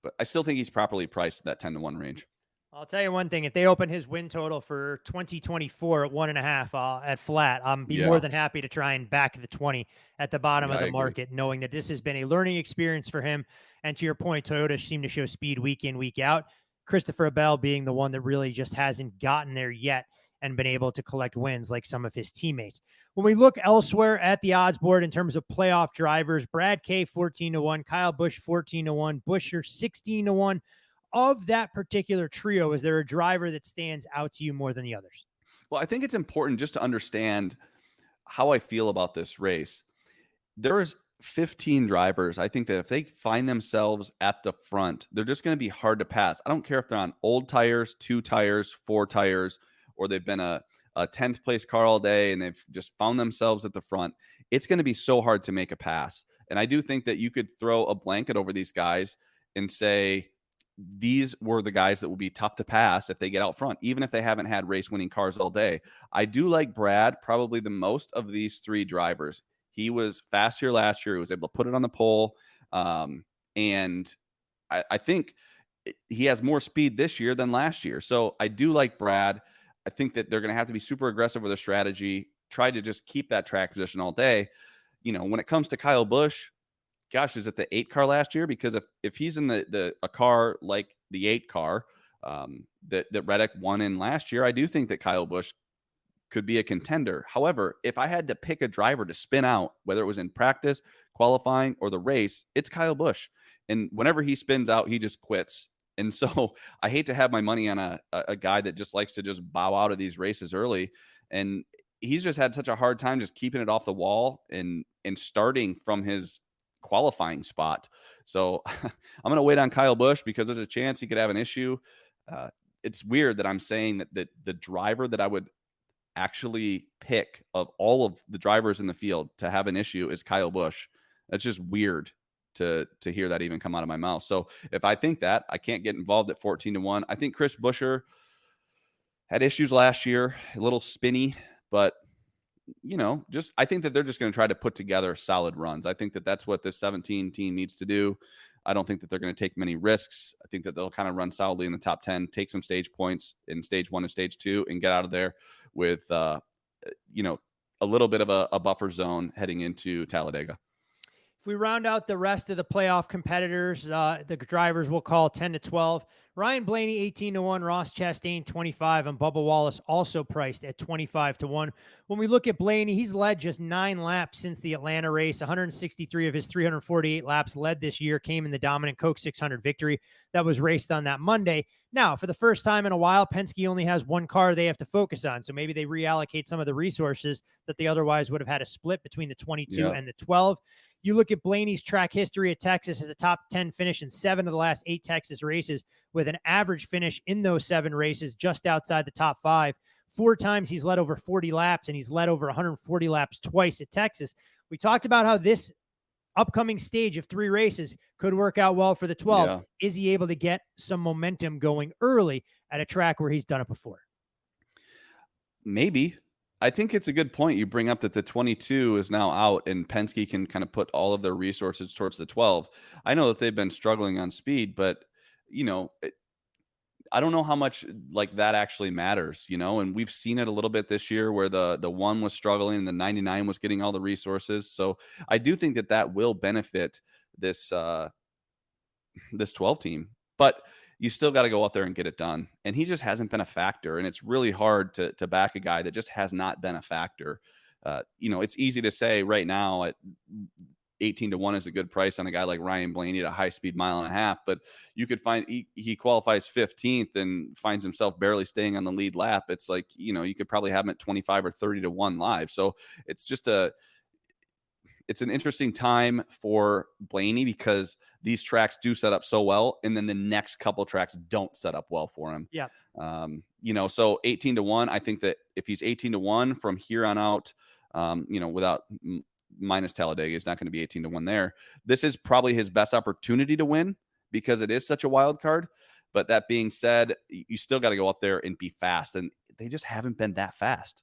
but I still think he's properly priced at that 10-1 range. I'll tell you one thing. If they open his win total for 2024 at 1.5 at flat, I'm more than happy to try and back the 20 at the bottom of the market, knowing that this has been a learning experience for him. And to your point, Toyota seem to show speed week in, week out. Christopher Bell being the one that really just hasn't gotten there yet and been able to collect wins like some of his teammates. When we look elsewhere at the odds board in terms of playoff drivers, Brad K 14-1, Kyle Busch 14-1, Buescher 16-1. Of that particular trio, is there a driver that stands out to you more than the others? Well, I think it's important just to understand how I feel about this race. There's 15 drivers. I think that if they find themselves at the front, they're just going to be hard to pass. I don't care if they're on old tires, 2 tires, 4 tires, or they've been a 10th place car all day and they've just found themselves at the front. It's going to be so hard to make a pass. And I do think that you could throw a blanket over these guys and say, these were the guys that will be tough to pass if they get out front, even if they haven't had race-winning cars all day. I do like Brad probably the most of these 3 drivers. He was fast here last year. He was able to put it on the pole. And I think he has more speed this year than last year. So I do like Brad. I think that they're going to have to be super aggressive with their strategy, try to just keep that track position all day. When it comes to Kyle Busch, gosh, is it the 8 car last year? Because if he's in a car like the 8 car that Reddick won in last year, I do think that Kyle Busch could be a contender. However, if I had to pick a driver to spin out, whether it was in practice, qualifying, or the race, it's Kyle Busch. And whenever he spins out, he just quits. And so I hate to have my money on a guy that just likes to just bow out of these races early. And he's just had such a hard time just keeping it off the wall and starting from his qualifying spot. So I'm going to wait on Kyle Busch because there's a chance he could have an issue. It's weird that I'm saying that the driver that I would actually pick of all of the drivers in the field to have an issue is Kyle Busch. That's just weird to hear that even come out of my mouth. So if I think that, I can't get involved at 14-1. I think Chris Buescher had issues last year, a little spinny, but I think that they're just going to try to put together solid runs. I think that that's what this 17 team needs to do. I don't think that they're going to take many risks. I think that they'll kind of run solidly in the top 10, take some stage points in stage 1 and stage 2, and get out of there with, you know, a little bit of a buffer zone heading into Talladega. If we round out the rest of the playoff competitors, the drivers we'll call 10 to 12. Ryan Blaney, 18 to 1, Ross Chastain, 25, and Bubba Wallace also priced at 25 to 1. When we look at Blaney, he's led just 9 laps since the Atlanta race. 163 of his 348 laps led this year came in the dominant Coke 600 victory that was raced on that Monday. Now, for the first time in a while, Penske only has one car they have to focus on. So maybe they reallocate some of the resources that they otherwise would have had a split between the 22 and the 12. You look at Blaney's track history at Texas as a top 10 finish in 7 of the last 8 Texas races, with an average finish in those 7 races just outside the top 5. 4 times he's led over 40 laps, and he's led over 140 laps twice at Texas. We talked about how this upcoming stage of 3 races could work out well for the 12. Yeah. Is he able to get some momentum going early at a track where he's done it before? Maybe. I think it's a good point you bring up that the 22 is now out and Penske can kind of put all of their resources towards the 12. I know that they've been struggling on speed, but you know, I don't know how much like that actually matters, you know, and we've seen it a little bit this year where the 1 was struggling and the 99 was getting all the resources. So I do think that that will benefit this 12 team, but you still got to go out there and get it done. And he just hasn't been a factor. And it's really hard to back a guy that just has not been a factor. You know, it's easy to say right now at 18 to 1 is a good price on a guy like Ryan Blaney at a high speed mile and a half, but you could find he qualifies 15th and finds himself barely staying on the lead lap. It's like, you know, you could probably have him at 25 or 30 to 1 live. So it's just it's an interesting time for Blaney because these tracks do set up so well, and then the next couple tracks don't set up well for him. Yeah. You know, so 18 to 1, I think that if he's 18 to 1 from here on out, you know, without minus Talladega, it's not going to be 18 to 1 there. This is probably his best opportunity to win because it is such a wild card. But that being said, you still got to go up there and be fast, and they just haven't been that fast.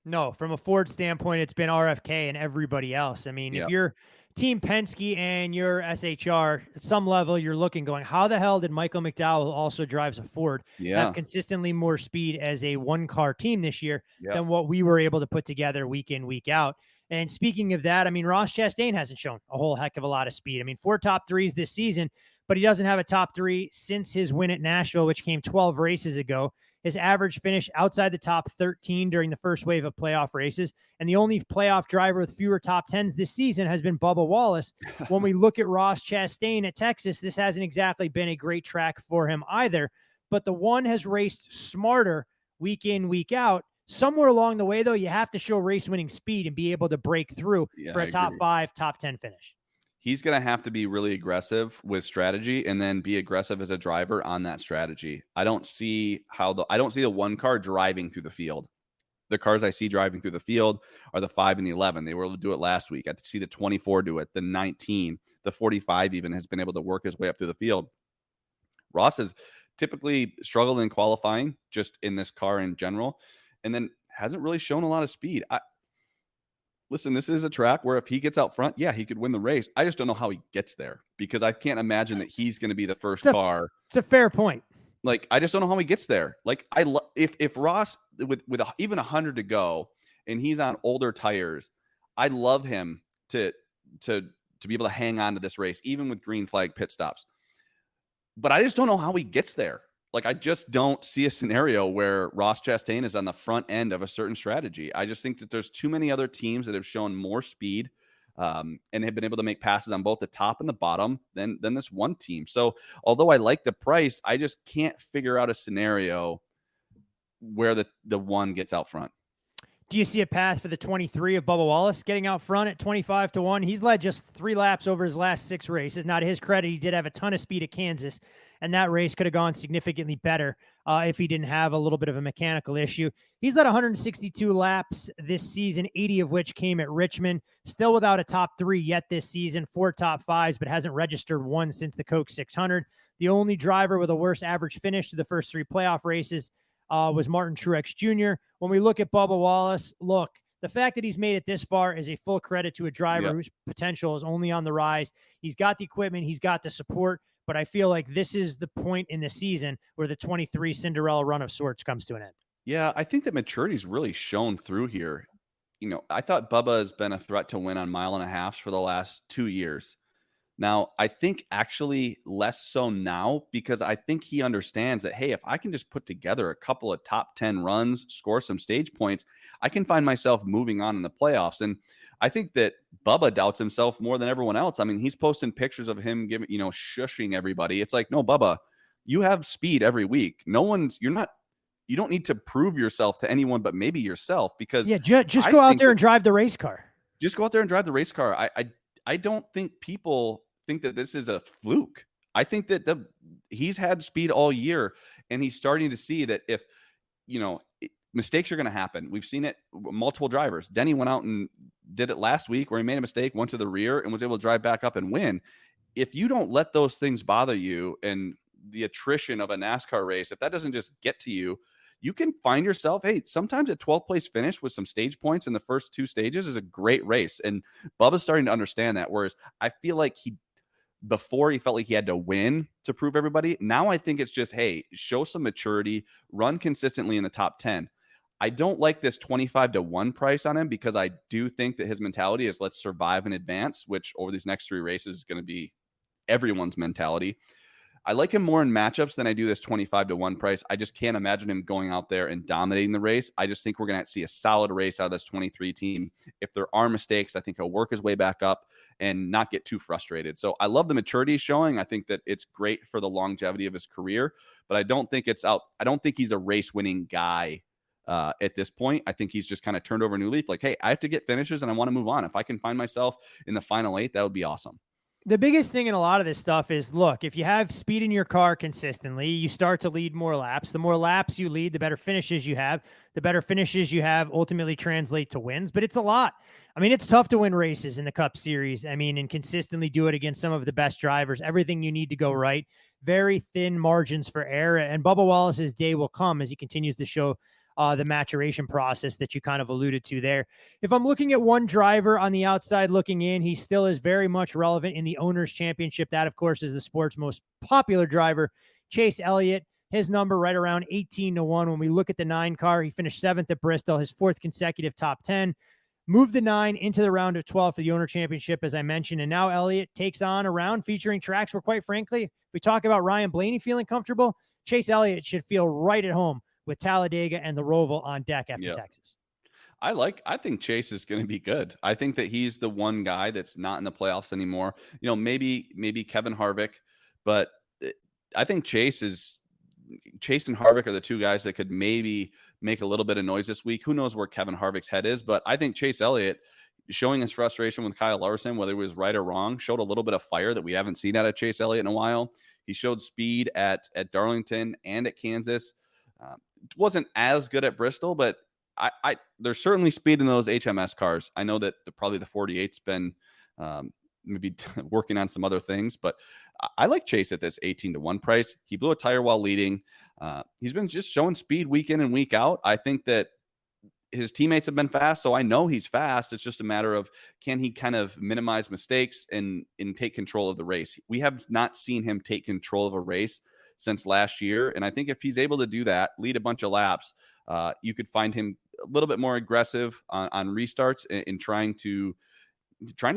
No, from a Ford standpoint, it's been RFK and everybody else. I mean, if you're Team Penske and you're SHR, at some level, you're looking going, how the hell did Michael McDowell, who also drives a Ford, have consistently more speed as a 1-car team this year than what we were able to put together week in, week out? And speaking of that, I mean, Ross Chastain hasn't shown a whole heck of a lot of speed. I mean, 4 top 3s this season, but he doesn't have a top 3 since his win at Nashville, which came 12 races ago. His average finish outside the top 13 during the first wave of playoff races. And the only playoff driver with fewer top 10s this season has been Bubba Wallace. When we look at Ross Chastain at Texas, this hasn't exactly been a great track for him either. But the 1 has raced smarter week in, week out. Somewhere along the way, though, you have to show race-winning speed and be able to break through for a top 5, top 10 finish. He's going to have to be really aggressive with strategy and then be aggressive as a driver on that strategy. I don't see the 1 car driving through the field. The cars I see driving through the field are the 5 and the 11. They were able to do it last week. I see the 24 do it, the 19, the 45 even has been able to work his way up through the field. Ross has typically struggled in qualifying just in this car in general, and then hasn't really shown a lot of speed. Listen, this is a track where if he gets out front, he could win the race. I just don't know how he gets there because I can't imagine that he's going to be the first car. It's a fair point. Like, I just don't know how he gets there. Like, if Ross with even 100 to go and he's on older tires, I love him to be able to hang on to this race, even with green flag pit stops. But I just don't know how he gets there. Like, I just don't see a scenario where Ross Chastain is on the front end of a certain strategy. I just think that there's too many other teams that have shown more speed and have been able to make passes on both the top and the bottom than this one team. So although I like the price, I just can't figure out a scenario where the 1 gets out front. Do you see a path for the 23 of Bubba Wallace getting out front at 25 to 1? He's led just 3 laps over his last 6 races. Now, to his credit, he did have a ton of speed at Kansas, and that race could have gone significantly better if he didn't have a little bit of a mechanical issue. He's led 162 laps this season, 80 of which came at Richmond. Still without a top 3 yet this season, 4 top 5s, but hasn't registered 1 since the Coke 600. The only driver with a worse average finish to the first 3 playoff races was Martin Truex Jr. When we look at Bubba Wallace, look, The fact that he's made it this far is a full credit to a driver Yep. whose potential is only on the rise. He's got the equipment, he's got the support, but I feel like this is the point in the season where the 23 Cinderella run of sorts comes to an end. Yeah, I think that maturity's really shown through here. I thought Bubba has been a threat to win on mile and a halves for the last 2 years. Now, I think actually less so now because I think he understands that, hey, if I can just put together a couple of top 10 runs, score some stage points, I can find myself moving on in the playoffs. And I think that Bubba doubts himself more than everyone else. I mean, he's posting pictures of him giving, shushing everybody. It's like, no, Bubba, you have speed every week. You don't need to prove yourself to anyone but maybe yourself because Yeah, just go out there and drive the race car. Just go out there and drive the race car. I don't think people think that this is a fluke. I think that he's had speed all year, and he's starting to see that if mistakes are going to happen. We've seen it multiple drivers. Denny went out and did it last week where he made a mistake, went to the rear, and was able to drive back up and win. If you don't let those things bother you and the attrition of a NASCAR race, if that doesn't just get to you, you can find yourself, hey, sometimes a 12th place finish with some stage points in the first two stages is a great race. And Bubba's starting to understand that. Whereas I feel like before he felt like he had to win to prove everybody. Now I think it's just, hey, show some maturity, run consistently in the top 10. I don't like this 25-1 price on him because I do think that his mentality is let's survive and advance, which over these next three races is going to be everyone's mentality. I like him more in matchups than I do this 25-1 price. I just can't imagine him going out there and dominating the race. I just think we're going to see a solid race out of this 23 team. If there are mistakes, I think he'll work his way back up and not get too frustrated. So I love the maturity he's showing. I think that it's great for the longevity of his career, but I don't think he's a race winning guy at this point. I think he's just kind of turned over a new leaf. Like, hey, I have to get finishes and I want to move on. If I can find myself in the final 8, that would be awesome. The biggest thing in a lot of this stuff is, look, if you have speed in your car consistently, you start to lead more laps. The more laps you lead, the better finishes you have. The better finishes you have ultimately translate to wins, but it's a lot. I mean, it's tough to win races in the Cup Series. I mean, and consistently do it against some of the best drivers. Everything you need to go right. Very thin margins for error, and Bubba Wallace's day will come as he continues to show the maturation process that you kind of alluded to there. If I'm looking at one driver on the outside looking in, he still is very much relevant in the Owners' Championship. That, of course, is the sport's most popular driver, Chase Elliott. His number right around 18-1. When we look at the 9 car, he finished 7th at Bristol, his 4th consecutive top 10. Moved the 9 into the round of 12 for the Owner Championship, as I mentioned. And now Elliott takes on a round featuring tracks where, quite frankly, if we talk about Ryan Blaney feeling comfortable, Chase Elliott should feel right at home with Talladega and the Roval on deck after Texas. I think Chase is going to be good. I think that he's the one guy that's not in the playoffs anymore. Maybe Kevin Harvick, but I think Chase and Harvick are the two guys that could maybe make a little bit of noise this week. Who knows where Kevin Harvick's head is, but I think Chase Elliott, showing his frustration with Kyle Larson, whether it was right or wrong, showed a little bit of fire that we haven't seen out of Chase Elliott in a while. He showed speed at Darlington and at Kansas. It wasn't as good at Bristol, but there's certainly speed in those HMS cars. I know that probably the 48's been maybe working on some other things, but I like Chase at this 18-1 price. He blew a tire while leading. He's been just showing speed week in and week out. I think that his teammates have been fast, so I know he's fast. It's just a matter of, can he kind of minimize mistakes and take control of the race? We have not seen him take control of a race since last year. And I think if he's able to do that, lead a bunch of laps, you could find him a little bit more aggressive on restarts in trying to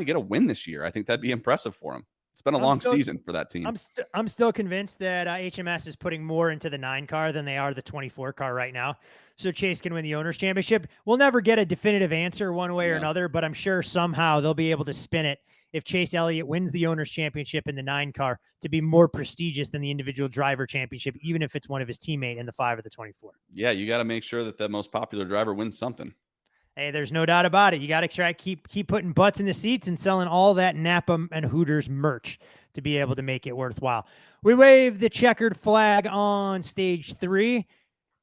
get a win this year. I think that'd be impressive for him. It's been a long season for that team. I'm still convinced that HMS is putting more into the 9 car than they are the 24 car right now. So Chase can win the Owners' Championship. We'll never get a definitive answer one way or another, but I'm sure somehow they'll be able to spin it if Chase Elliott wins the Owners' Championship in the 9 car to be more prestigious than the individual driver championship, even if it's one of his teammates in the 5 or the 24. Yeah, you got to make sure that the most popular driver wins something. Hey, there's no doubt about it. You got to try keep putting butts in the seats and selling all that Napa and Hooters merch to be able to make it worthwhile. We wave the checkered flag on stage 3.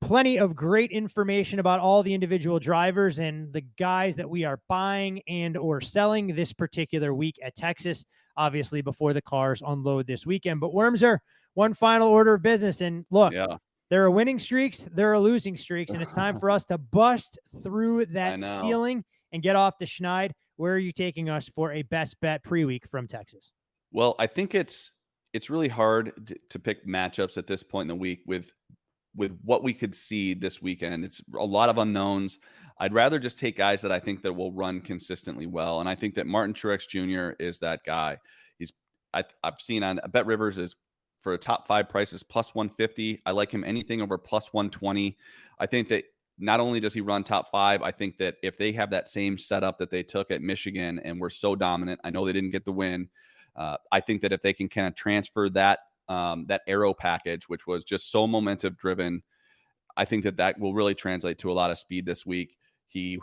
Plenty of great information about all the individual drivers and the guys that we are buying and or selling this particular week at Texas, obviously before the cars unload this weekend. But Wormser, one final order of business. And look, there are winning streaks, there are losing streaks, and it's time for us to bust through that ceiling and get off the schneid. Where are you taking us for a best bet pre-week from Texas? Well, I think it's really hard to pick matchups at this point in the week with what we could see this weekend. It's a lot of unknowns. I'd rather just take guys that I think that will run consistently well, and I think that Martin Truex Jr. is that guy. I've seen on Bet Rivers is for a top 5 prices plus 150. I like him anything over plus 120. I think that not only does he run top 5, I think that if they have that same setup that they took at Michigan and were so dominant, I know they didn't get the win. I think that if they can kind of transfer that aero package, which was just so momentum driven, I think that will really translate to a lot of speed this week. He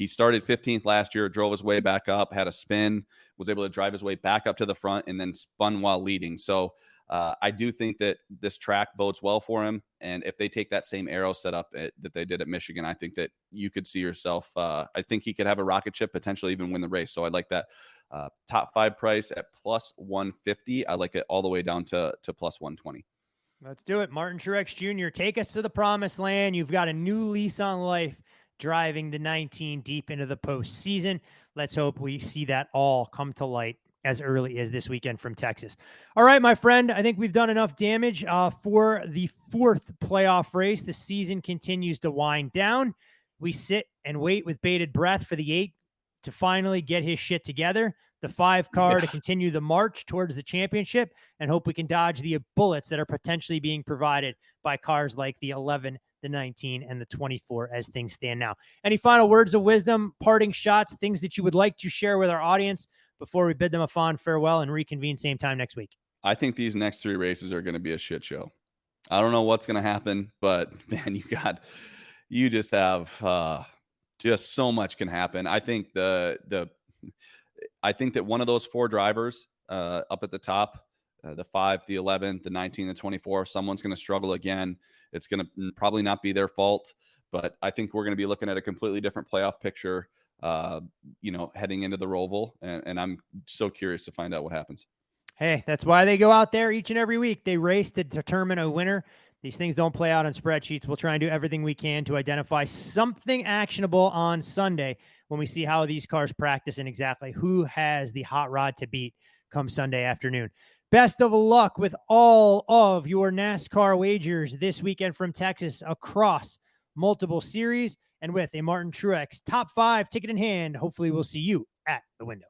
started 15th last year, drove his way back up, had a spin, was able to drive his way back up to the front, and then spun while leading. So I do think that this track bodes well for him. And if they take that same aero setup that they did at Michigan, I think that you could see yourself. I think he could have a rocket ship, potentially even win the race. So I like that top 5 price at plus 150. I like it all the way down to plus 120. Let's do it. Martin Truex Jr., take us to the promised land. You've got a new lease on life driving the 19 deep into the postseason. Let's hope we see that all come to light as early as this weekend from Texas. All right, my friend, I think we've done enough damage for the 4th playoff race. The season continues to wind down. We sit and wait with bated breath for the 8 to finally get his shit together, the 5 car to continue the march towards the championship, and hope we can dodge the bullets that are potentially being provided by cars like the 11, the 19, and the 24 as things stand now. Any final words of wisdom, parting shots, things that you would like to share with our audience before we bid them a fond farewell and reconvene same time next week? I think these next 3 races are going to be a shit show. I don't know what's going to happen, but man, you just have just so much can happen. I think I think that one of those 4 drivers up at the top, the 5, the 11, the 19, the 24, someone's going to struggle again. It's going to probably not be their fault, but I think we're going to be looking at a completely different playoff picture, heading into the Roval, and I'm so curious to find out what happens. Hey, that's why they go out there each and every week. They race to determine a winner. These things don't play out on spreadsheets. We'll try and do everything we can to identify something actionable on Sunday when we see how these cars practice and exactly who has the hot rod to beat come Sunday afternoon. Best of luck with all of your NASCAR wagers this weekend from Texas across multiple series. And with a Martin Truex top 5 ticket in hand, hopefully we'll see you at the window.